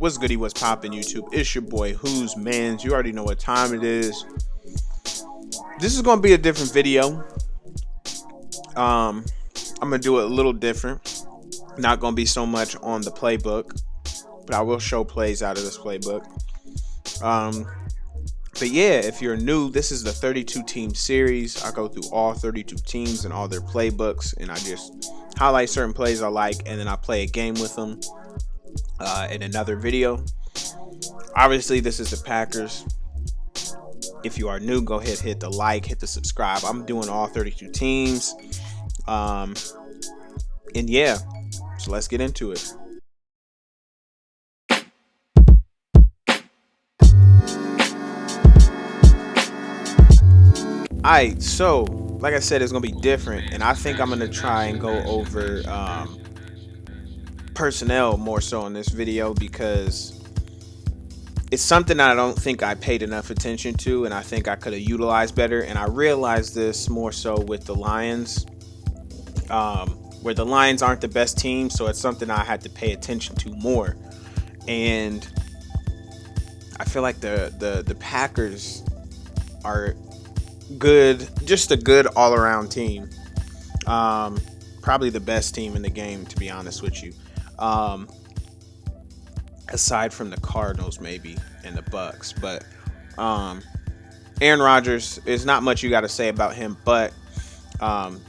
What's goody, what's poppin', YouTube? It's your boy, Who's Mans. You already know what time it is. This is going to be a different video. I'm going to do it a little different. Not going to be so much on the playbook, but I will show plays out of this playbook. But yeah, if you're new, this is the 32 team series. I go through all 32 teams and all their playbooks, and I just highlight certain plays I like, and then I play a game with them in another video. Obviously, this is the Packers. If you are new, go ahead, hit the like, hit the subscribe. I'm doing all 32 teams. And yeah, so let's get into it. Alright, so like I said, it's gonna be different, and I think I'm gonna try and go over personnel more so in this video, because it's something that I don't think I paid enough attention to, and I think I could have utilized better. And I realized this more so with the Lions, where the Lions aren't the best team, so it's something I had to pay attention to more. And I feel like the Packers are good, just a good all-around team. Probably the best team in the game, to be honest with you. Aside from the Cardinals maybe and the Bucks, but Aaron Rodgers, is not much you got to say about him. But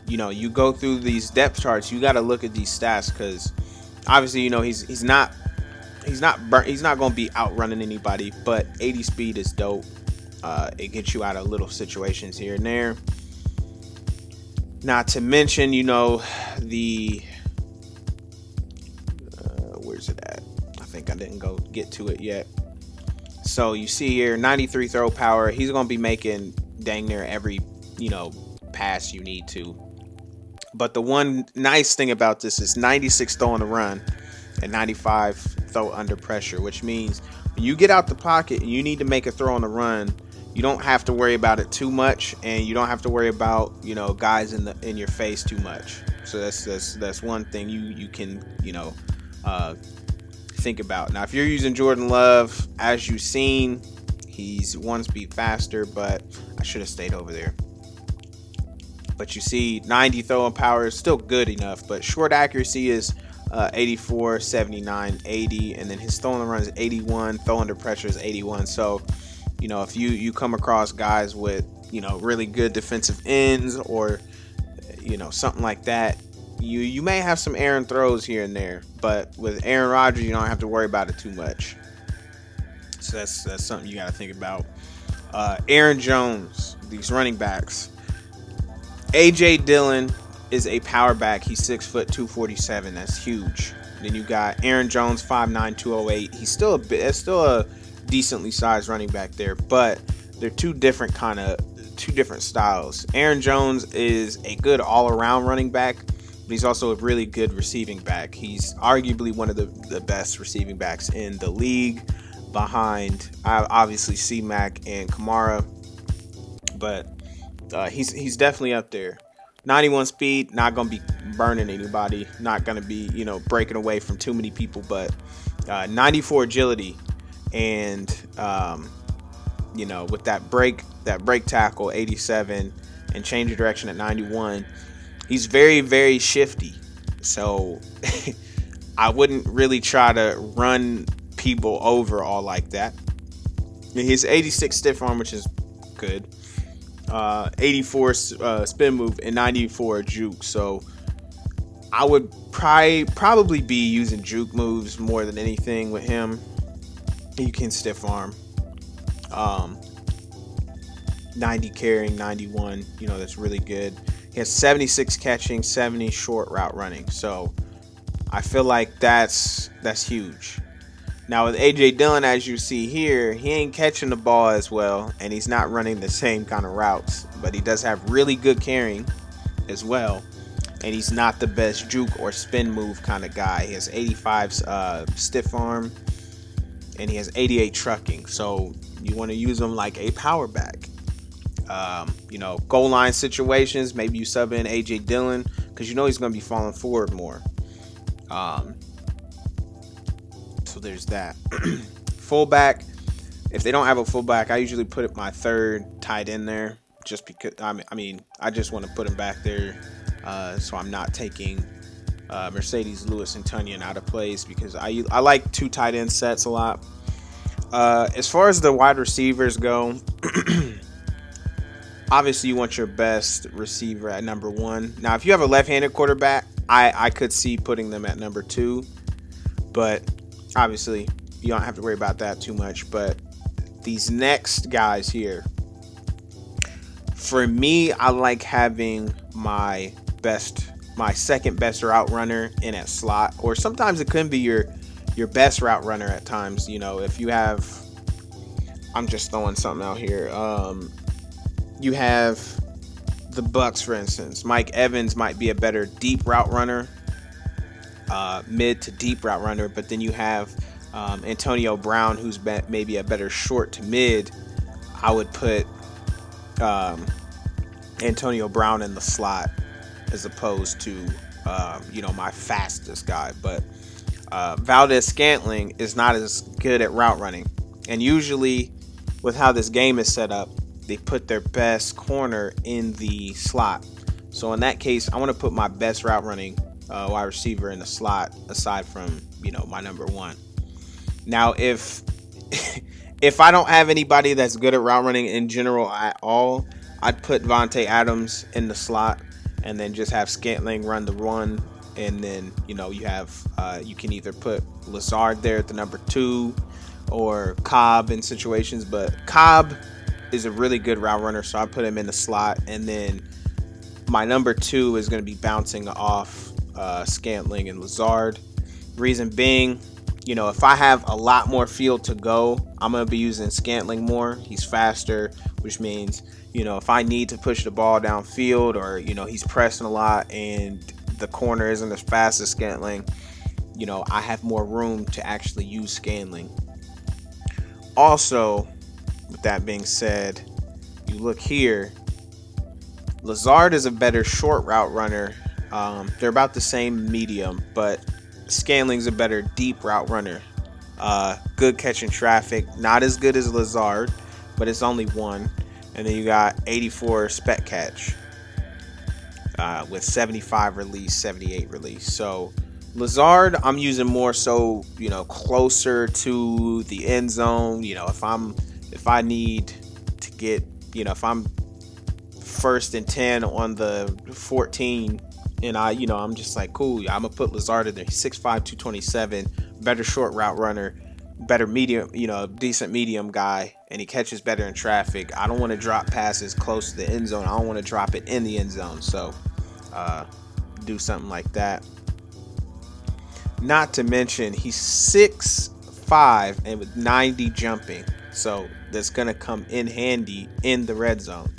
you know, you go through these depth charts, you got to look at these stats, because obviously, you know, he's not going to be outrunning anybody, but 80 speed is dope. It gets you out of little situations here and there. Not to mention, you know, the where's it at? I think I didn't go get to it yet. So you see here, 93 throw power. He's going to be making dang near every, you know, pass you need to. But the one nice thing about this is 96 throw on the run and 95 throw under pressure, which means when you get out the pocket and you need to make a throw on the run, you don't have to worry about it too much, and you don't have to worry about, you know, guys in your face too much. So that's one thing you can, you know, think about. Now, if you're using Jordan Love, as you've seen, he's 1 speed faster, but I should have stayed over there. But you see 90 throwing power is still good enough, but short accuracy is 84, 79, 80, and then his throw on the run is 81, throw under pressure is 81. So, you know, if you come across guys with, you know, really good defensive ends, or, you know, something like that, you may have some errant throws here and there, but with Aaron Rodgers, you don't have to worry about it too much. So that's something you got to think about. Aaron Jones, these running backs. AJ Dillon is a power back. He's 6 foot 247. That's huge. Then you got Aaron Jones, 5'9", 208. He's still a decently sized running back there, but they're two different styles. Aaron Jones is a good all-around running back, but he's also a really good receiving back. He's arguably one of the best receiving backs in the league, behind obviously C-Mac and Kamara, but he's definitely up there. 91 speed, not going to be burning anybody, not going to be, you know, breaking away from too many people, but 94 agility, and you know, with that break tackle 87 and change of direction at 91, he's very, very shifty. So I wouldn't really try to run people over all like that. His 86 stiff arm, which is good, 84 spin move, and 94 juke. So I would probably be using juke moves more than anything with him. You can stiff arm. 90 carrying, 91, you know, that's really good. He has 76 catching, 70 short route running. So I feel like that's huge. Now with AJ Dillon, as you see here, he ain't catching the ball as well, and he's not running the same kind of routes, but he does have really good carrying as well. And he's not the best juke or spin move kind of guy. He has 85 stiff arm, and he has 88 trucking. So you want to use him like a power back. You know, goal line situations, maybe you sub in AJ Dillon, because you know he's going to be falling forward more. So there's that. Fullback. If they don't have a fullback, I usually put my third tight end there, just because I just want to put him back there, so I'm not taking Mercedes Lewis and Tunyon out of place, because I like two tight end sets a lot. As far as the wide receivers go, obviously you want your best receiver at number 1. Now, if you have a left-handed quarterback, I could see putting them at number 2, but obviously you don't have to worry about that too much. But these next guys here, for me, I like having my second best route runner in at slot, or sometimes it could be your best route runner at times. You know, if you have, I'm just throwing something out here. You have the Bucks, for instance. Mike Evans might be a better deep route runner, mid to deep route runner, but then you have Antonio Brown, who's maybe a better short to mid. I would put Antonio Brown in the slot as opposed to my fastest guy. But Valdez-Scantling is not as good at route running, and usually with how this game is set up, they put their best corner in the slot. So in that case, I want to put my best route running wide receiver in the slot, aside from my number 1. Now, if I don't have anybody that's good at route running in general at all, I'd put Vontae Adams in the slot, and then just have Scantling run the run, and then you can either put Lazard there at the number 2 or Cobb in situations. But Cobb is a really good route runner, so I put him in the slot, and then my number 2 is going to be bouncing off Scantling and Lazard. Reason being, if I have a lot more field to go, I'm going to be using Scantling more. He's faster, which means, if I need to push the ball downfield, or, he's pressing a lot and the corner isn't as fast as Scantling, I have more room to actually use Scantling. Also, with that being said, you look here, Lazard is a better short route runner. They're about the same medium, but Scanling's a better deep route runner. Good catching traffic, not as good as Lazard, but it's only 1. And then you got 84 spec catch with 75 release, 78 release. So Lazard, I'm using more so, closer to the end zone. If I need to get, if I'm 1st and 10 on the 14, and I'm just like, cool, I'm gonna put Lazard in there. He's 6'5", 227, better short route runner, better medium, decent medium guy, and he catches better in traffic. I don't want to drop passes close to the end zone. I don't want to drop it in the end zone. So do something like that. Not to mention, he's 6'5" and with 90 jumping. So that's gonna come in handy in the red zone.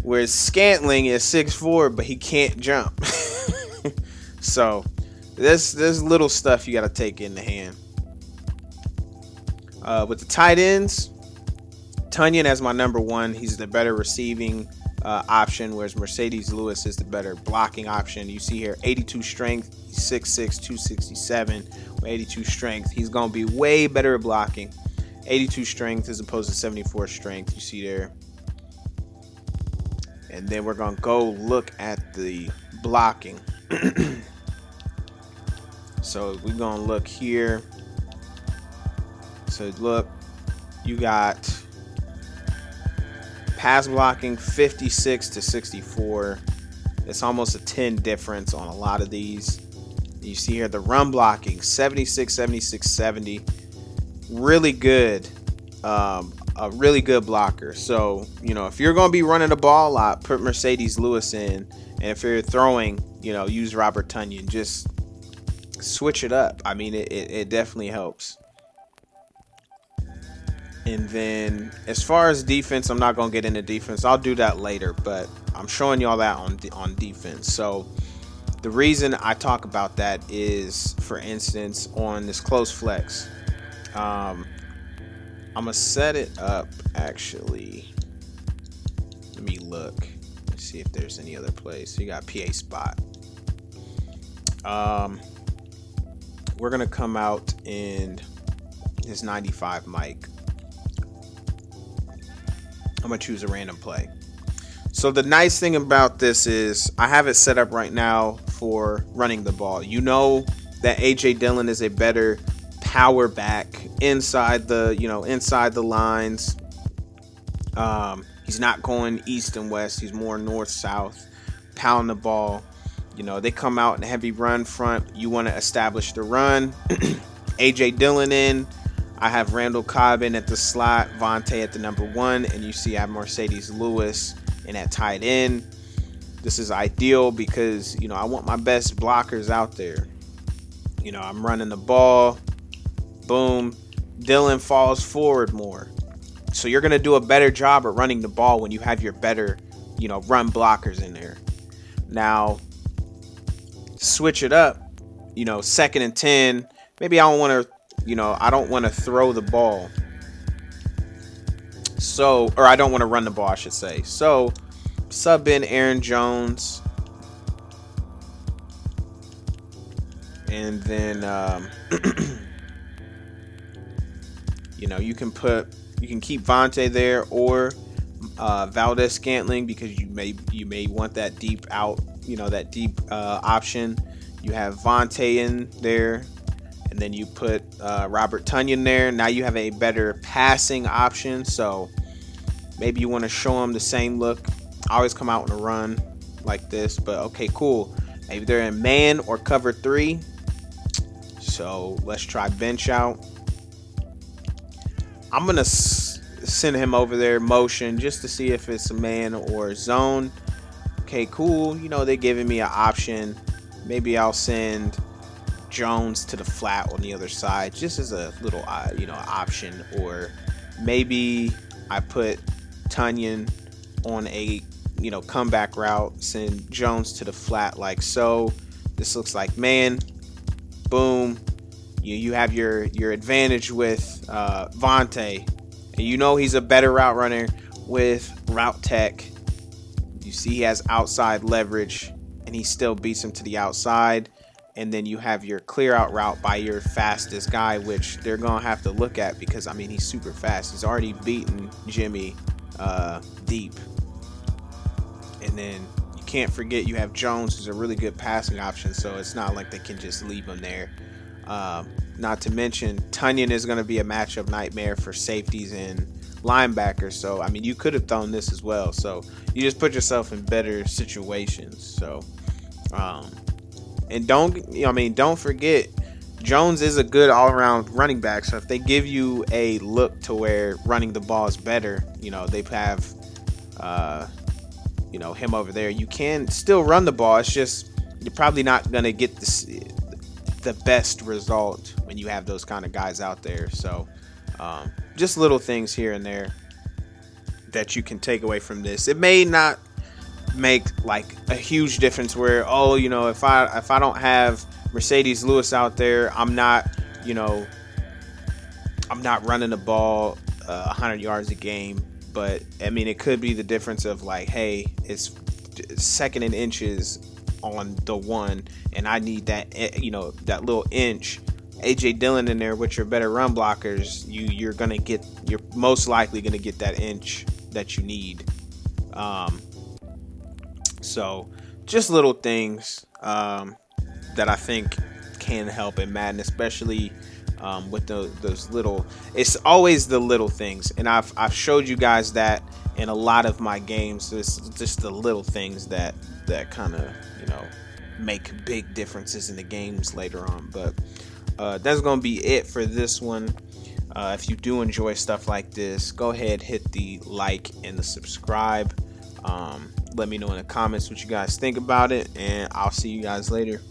Whereas Scantling is 6'4", but he can't jump. So there's little stuff you got to take in the hand. With the tight ends, Tunyon as my number 1. He's the better receiving option, whereas Mercedes Lewis is the better blocking option. You see here, 82 strength, 6'6", 267. With 82 strength, he's going to be way better at blocking. 82 strength as opposed to 74 strength. You see there. And then we're going to go look at the blocking. So we're going to look here. So look, you got pass blocking 56 to 64. It's almost a 10 difference on a lot of these. You see here the run blocking 76, 76, 70. Really good. A really good blocker. So, if you're going to be running the ball a lot, put Mercedes Lewis in. And if you're throwing, use Robert Tunyon. Just switch it up. I mean, it definitely helps. And then as far as defense, I'm not going to get into defense. I'll do that later, but I'm showing y'all that on defense. So the reason I talk about that is, for instance, on this close flex, I'm going to set it up, actually. Let me look. Let's see if there's any other place. So you got PA spot. we're gonna come out in his 95 mic. I'm gonna choose a random play. So the nice thing about this is I have it set up right now for running the ball. You know that AJ Dillon is a better power back inside the lines. He's not going east and west. He's more north south, pound the ball. They come out in a heavy run front. You want to establish the run. AJ Dillon in. I have Randall Cobb in at the slot, Vontae at the number 1, and you see I have Mercedes Lewis in at tight end. This is ideal because I want my best blockers out there. I'm running the ball. Boom. Dillon falls forward more. So you're going to do a better job at running the ball when you have your better, run blockers in there. Now, switch it up. 2nd and 10. Maybe I don't want to throw the ball. Or I don't want to run the ball, I should say. So, sub in Aaron Jones. And then, you can keep Vontae there or Valdez Scantling because you may want that deep out, that deep option. You have Vontae in there, and then you put Robert Tonyan there. Now you have a better passing option, so maybe you want to show them the same look. I always come out in a run like this, but okay, cool. Maybe they're in man or cover 3. So let's try bench out. I'm going to send him over there motion just to see if it's a man or zone. Okay, cool. They're giving me an option. Maybe I'll send Jones to the flat on the other side just as a little, option. Or maybe I put Tonyan on a, comeback route, send Jones to the flat like so. This looks like man. Boom. You have your advantage with Vontae. And he's a better route runner with route tech. You see he has outside leverage, and he still beats him to the outside. And then you have your clear out route by your fastest guy, which they're going to have to look at because, he's super fast. He's already beaten Jimmy deep. And then you can't forget you have Jones, who's a really good passing option, so it's not like they can just leave him there. Not to mention, Tonyan is going to be a matchup nightmare for safeties and linebackers. So, you could have thrown this as well. So, you just put yourself in better situations. So, and don't forget, Jones is a good all-around running back. So, if they give you a look to where running the ball is better, they have, him over there. You can still run the ball. It's just you're probably not going to get the best result when you have those kind of guys out there. So just little things here and there that you can take away from this. It may not make like a huge difference where if I don't have Mercedes Lewis out there, I'm not running the ball 100 yards a game. But it could be the difference of like, hey, it's 2nd and inches on the 1, and I need that that little inch. AJ Dillon in there with your better run blockers, you're most likely gonna get that inch that you need. So just little things that I think can help in Madden, especially with those little. It's always the little things, and I've showed you guys that in a lot of my games. It's just the little things that kind of make big differences in the games later on. But that's gonna be it for this one. If you do enjoy stuff like this, go ahead, hit the like and the subscribe. Let me know in the comments what you guys think about it, and I'll see you guys later.